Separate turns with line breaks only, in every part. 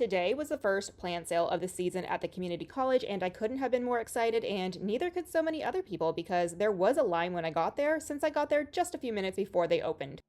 Today was the first plant sale of the season at the community college, and I couldn't have been more excited, and neither could so many other people because there was a line when I got there, since I got there just a few minutes before they opened.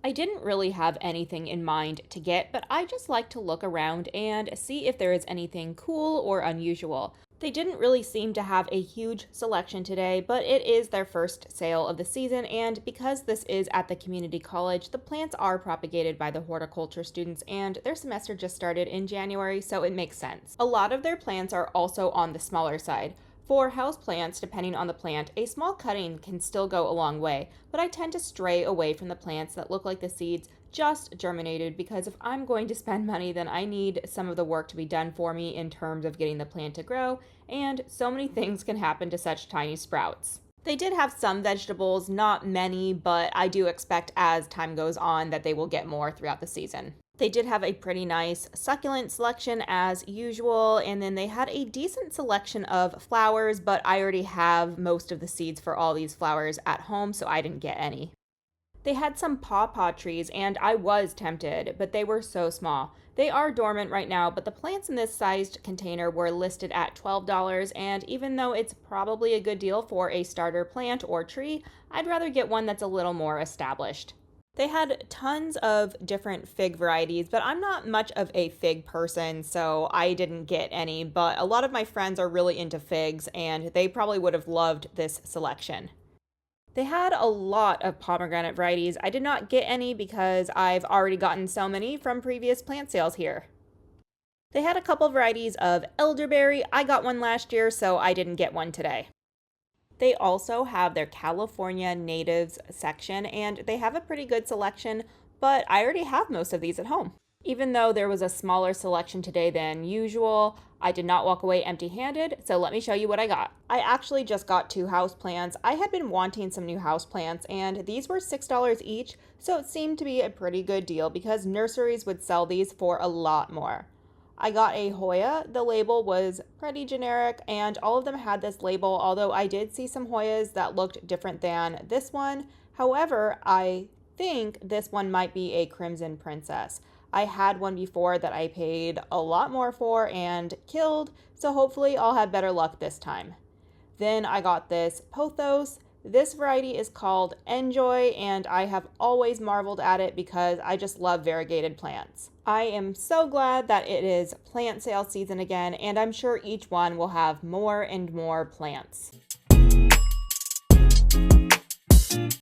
I didn't really have anything in mind to get, but I just like to look around and see if there is anything cool or unusual. They didn't really seem to have a huge selection today, but it is their first sale of the season, and because this is at the community college, the plants are propagated by the horticulture students, and their semester just started in January, so it makes sense. A lot of their plants are also on the smaller side. For houseplants, depending on the plant, a small cutting can still go a long way, but I tend to stray away from the plants that look like the seeds just germinated because if I'm going to spend money, then I need some of the work to be done for me in terms of getting the plant to grow, and so many things can happen to such tiny sprouts. They did have some vegetables, not many, but I do expect as time goes on that they will get more throughout the season. They did have a pretty nice succulent selection as usual, and then they had a decent selection of flowers, but I already have most of the seeds for all these flowers at home, so I didn't get any. They had some pawpaw trees, and I was tempted, but they were so small. They are dormant right now, but the plants in this sized container were listed at $12, and even though it's probably a good deal for a starter plant or tree, I'd rather get one that's a little more established. They had tons of different fig varieties, but I'm not much of a fig person, so I didn't get any, but a lot of my friends are really into figs, and they probably would have loved this selection. They had a lot of pomegranate varieties. I did not get any because I've already gotten so many from previous plant sales here. They had a couple varieties of elderberry. I got one last year, so I didn't get one today. They also have their California natives section, and they have a pretty good selection, but I already have most of these at home. Even though there was a smaller selection today than usual, I did not walk away empty-handed, so let me show you what I got. I actually just got 2 houseplants. I had been wanting some new houseplants, and these were $6 each, so it seemed to be a pretty good deal because nurseries would sell these for a lot more. I got a Hoya. The label was pretty generic, and all of them had this label, although I did see some Hoyas that looked different than this one. However, I think this one might be a Crimson Princess. I had one before that I paid a lot more for and killed, so hopefully I'll have better luck this time. Then I got this Pothos. This variety is called Enjoy, and I have always marveled at it because I just love variegated plants. I am so glad that it is plant sale season again, and I'm sure each one will have more and more plants.